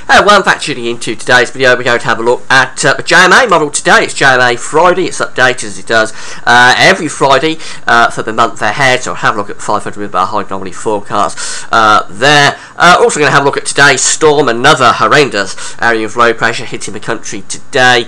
Well, in fact, tuning into today's video, we're going to have a look at the JMA model today. It's JMA Friday. It's updated as it does every Friday for the month ahead. So we'll have a look at the 500 mil high anomaly forecast there. Also going to have a look at today's storm, another horrendous area of low pressure hitting the country today.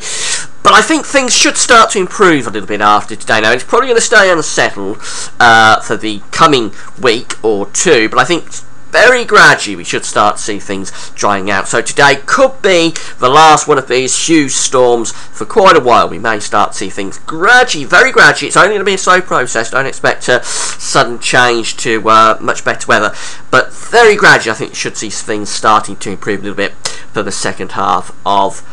But I think things should start to improve a little bit after today. Now, it's probably going to stay unsettled for the coming week or two, but I think very gradually we should start to see things drying out. So today could be the last one of these huge storms for quite a while. We may start to see things gradually, very gradually. It's only going to be a slow process. Don't expect a sudden change to much better weather, but very gradually I think we should see things starting to improve a little bit for the second half of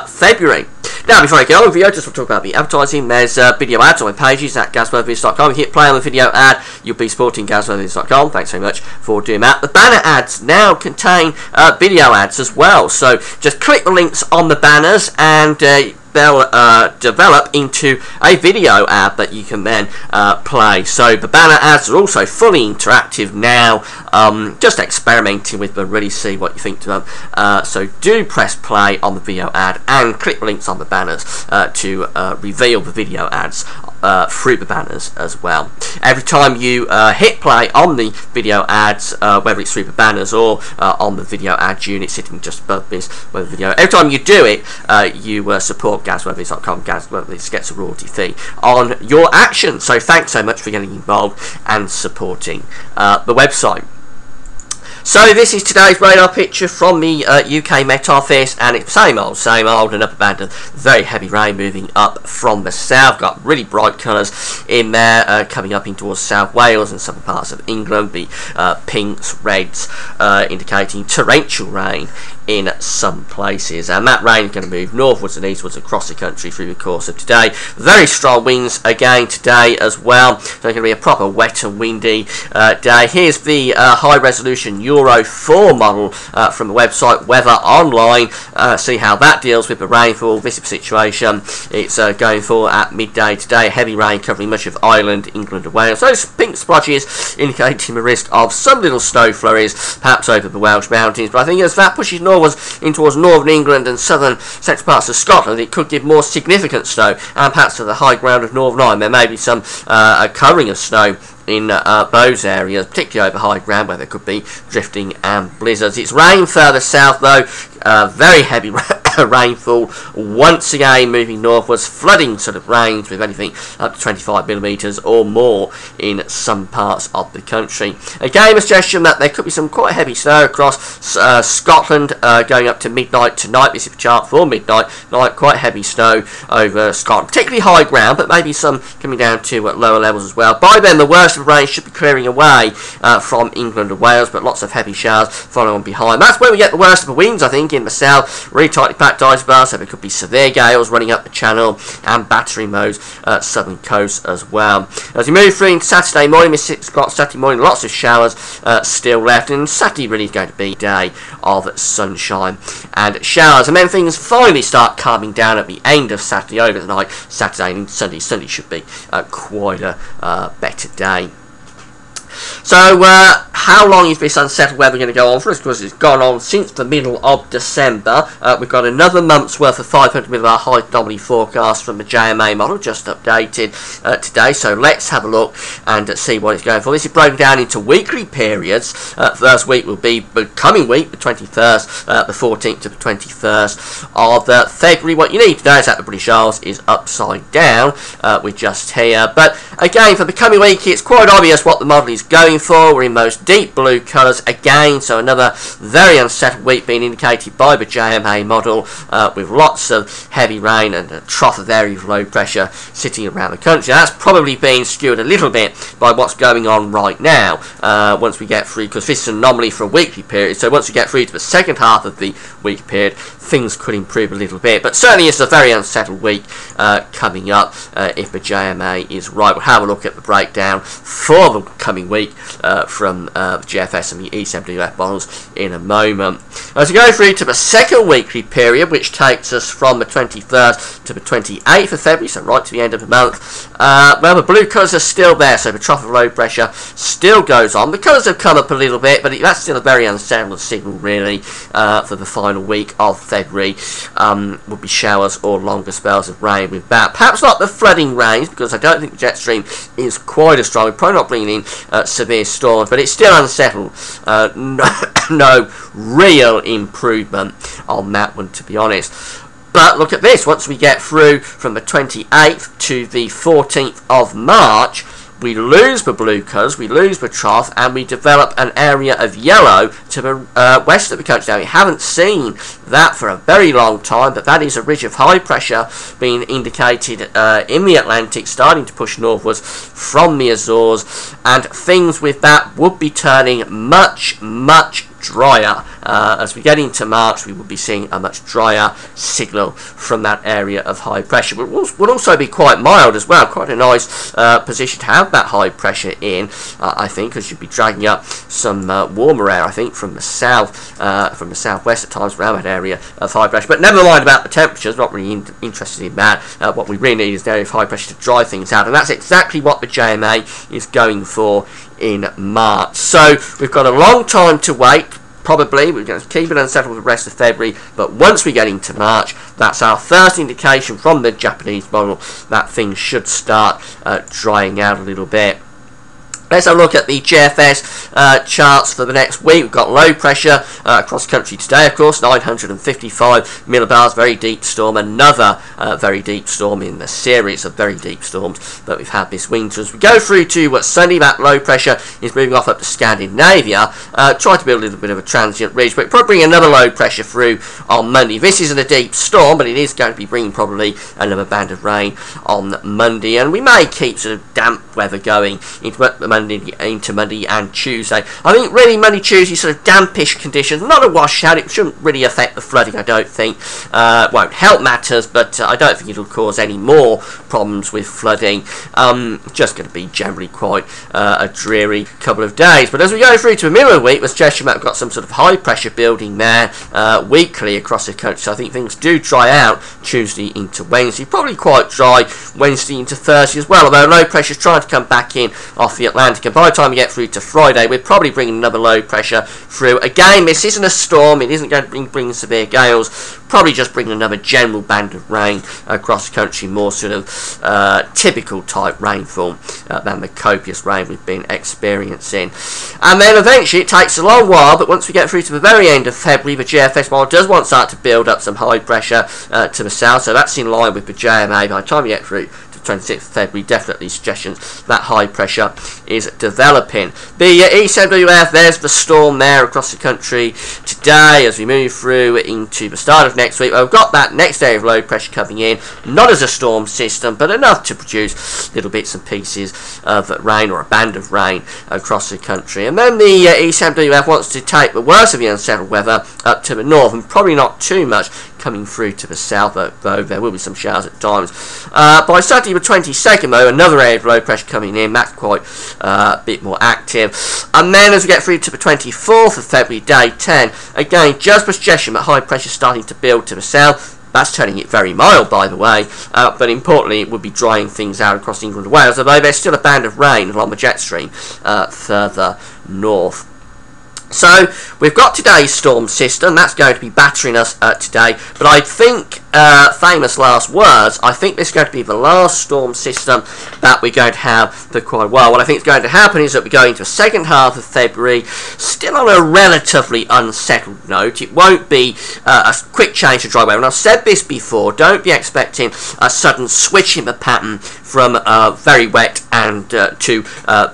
February. Now, before I get on with the video, just want to talk about the advertising. There's video ads on my pages at GazWeatherVids.com. If you hit play on the video ad, you'll be supporting GazWeatherVids.com. Thanks very much for doing that. The banner ads now contain video ads as well. So just click the links on the banners and they'll develop into a video ad that you can then play. So the banner ads are also fully interactive now. Just experimenting with them, really see what you think to them. So do press play on the video ad and click the links on the banners to reveal the video ads through the banners as well. Every time you hit play on the video ads, whether it's through the banners or on the video ad unit sitting just above this video, every time you do it, you support GazWeatherVids.com. GazWeatherVids gets a royalty fee on your action. So thanks so much for getting involved and supporting the website. So this is today's radar picture from the UK Met Office, and it's same old, and up a band of very heavy rain moving up from the south. Got really bright colours in there, coming up in towards South Wales and some parts of England. The pinks, reds, indicating torrential rain in some places, and that rain is going to move northwards and eastwards across the country through the course of today. Very strong winds again today as well, so it's going to be a proper wet and windy day. Here's the high resolution Euro 4 model from the website Weather Online. See how that deals with the rainfall. This is the situation it's going for at midday today. Heavy rain covering much of Ireland, England and Wales. Those pink splodges indicating the risk of some little snow flurries perhaps over the Welsh mountains, but I think as that pushes northwards in towards northern England and southern central parts of Scotland, it could give more significant snow, and perhaps to the high ground of Northern Ireland there may be some covering of snow in those areas, particularly over high ground where there could be drifting and blizzards. It's rain further south though, very heavy rainfall once again moving northwards, flooding sort of rains with anything up to 25 millimetres or more in some parts of the country. Again, a suggestion that there could be some quite heavy snow across Scotland going up to midnight tonight. This is the chart for midnight night. Quite heavy snow over Scotland, particularly high ground, but maybe some coming down to lower levels as well. By then the worst of the rain should be clearing away from England and Wales, but lots of heavy showers following on behind. That's where we get the worst of the winds, I think, in the south. Really tightly packed ice bars, so there could be severe gales running up the channel and battering those southern coasts as well. As we move through into Saturday morning, Miss 6 o'clock Saturday morning, lots of showers still left, and Saturday really is going to be a day of sunshine and showers, and then things finally start calming down at the end of Saturday over the night. Saturday and Sunday should be quite a better day. So how long is this unsettled weather going to go on for us? Because it's gone on since the middle of December. We've got another month's worth of 500 mil high anomaly forecast from the JMA model just updated today. So let's have a look and see what it's going for. This is broken down into weekly periods. First week will be the coming week, the 21st, the 14th to the 21st of February. What you need to know is that the British Isles is upside down. We're just here. But again, for the coming week, it's quite obvious what the model is going for. We're in those deep blue colours again, so another very unsettled week being indicated by the JMA model, with lots of heavy rain and a trough of area of low pressure sitting around the country. That's probably being skewed a little bit by what's going on right now once we get through, because this is an anomaly for a weekly period, so once we get through to the second half of the week period, things could improve a little bit. But certainly it's a very unsettled week coming up if the JMA is right. We'll have a look at the breakdown for the coming week from the GFS and the ECMWF bonds in a moment. As we go through to the second weekly period, which takes us from the 23rd to the 28th of February, so right to the end of the month, well, the blue colours are still there, so the trough of low pressure still goes on. The colours have come up a little bit, but that's still a very unsettled signal, really, for the final week of February. Would be showers or longer spells of rain with that. Perhaps not the flooding rains, because I don't think the jet stream is quite as strong. We're probably not bringing in severe storms, but it's still unsettled. No real improvement on that one, to be honest. But look at this, once we get through from the 28th to the 14th of March, we lose the blue colours, we lose the trough, and we develop an area of yellow to the west of the country. Now, we haven't seen that for a very long time, but that is a ridge of high pressure being indicated in the Atlantic, starting to push northwards from the Azores, and things with that would be turning much, much drier. As we get into March, we will be seeing a much drier signal from that area of high pressure. But will also be quite mild as well. Quite a nice position to have that high pressure in, I think, because you'd be dragging up some warmer air, I think, from the south, from the southwest at times around that area of high pressure. But never mind about the temperatures, not really interested in that. What we really need is an area of high pressure to dry things out, and that's exactly what the JMA is going for in March. So we've got a long time to wait. Probably we're going to keep it unsettled for the rest of February, but once we get into March, that's our first indication from the Japanese model that things should start drying out a little bit. Let's have a look at the GFS charts for the next week. We've got low pressure across the country today, of course, 955 millibars, very deep storm, another very deep storm in the series of very deep storms that we've had this winter. As we go through to Sunday, that low pressure is moving off up to Scandinavia, try to build a little bit of a transient ridge, but probably bring another low pressure through on Monday. This isn't a deep storm, but it is going to be bringing probably another band of rain on Monday, and we may keep sort of damp weather going into Monday and Tuesday. I think really Monday, Tuesday, sort of dampish conditions, not a washout. It shouldn't really affect the flooding, I don't think. Won't help matters, but I don't think it'll cause any more problems with flooding. Just going to be generally quite a dreary couple of days. But as we go through to the middle of the week, the suggestion that we've got some sort of high pressure building there weekly across the country. So I think things do dry out Tuesday into Wednesday. Probably quite dry Wednesday into Thursday as well, although low pressure is trying to come back in off the Atlantic. And by the time we get through to Friday, we're probably bringing another low pressure through. Again, this isn't a storm. It isn't going to bring severe gales. Probably just bringing another general band of rain across the country, more sort of typical type rainfall than the copious rain we've been experiencing. And then eventually, it takes a long while, but once we get through to the very end of February, the GFS model does want to start to build up some high pressure to the south, so that's in line with the JMA. By the time we get through 26th of February, definitely suggestions that high pressure is developing. The ECMWF, there's the storm there across the country today as we move through into the start of next week. Well, we've got that next area of low pressure coming in, not as a storm system, but enough to produce little bits and pieces of rain or a band of rain across the country. And then the ECMWF wants to take the worst of the unsettled weather up to the north, and probably not too much coming through to the south, though there will be some showers at times. By Saturday the 22nd, though, another area of low pressure coming in. That's quite a bit more active. And then as we get through to the 24th of February, day 10, again, just a suggestion that high pressure starting to build to the south. That's turning it very mild, by the way, but importantly, it would be drying things out across England and Wales, although there's still a band of rain along the jet stream further north. So we've got today's storm system. That's going to be battering us today, but I think, famous last words, I think this is going to be the last storm system that we're going to have for quite a while. What I think is going to happen is that we're going to the second half of February still on a relatively unsettled note. It won't be a quick change to dry weather, and I've said this before, don't be expecting a sudden switch in the pattern from very wet and to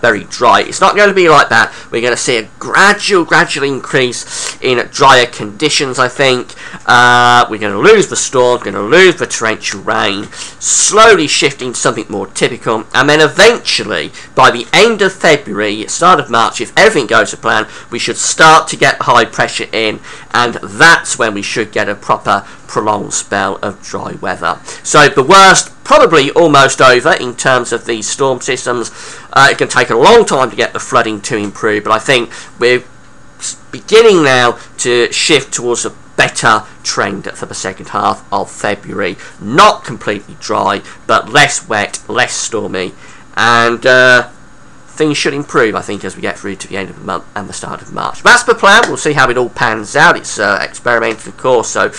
very dry. It's not going to be like that. We're going to see a gradual increase in drier conditions, I think. We're going to lose the storms, we're going to lose the torrential rain, slowly shifting to something more typical, and then eventually, by the end of February, start of March, if everything goes to plan, we should start to get high pressure in, and that's when we should get a proper prolonged spell of dry weather. So the worst probably almost over in terms of these storm systems. It can take a long time to get the flooding to improve, but I think we're beginning now to shift towards a better trend for the second half of February. Not completely dry, but less wet, less stormy, and things should improve, I think, as we get through to the end of the month and the start of March. That's the plan. We'll see how it all pans out. It's experimental, of course, so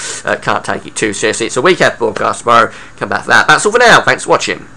can't take it too seriously. It's a weekend broadcast tomorrow. Come back for that. That's all for now. Thanks for watching.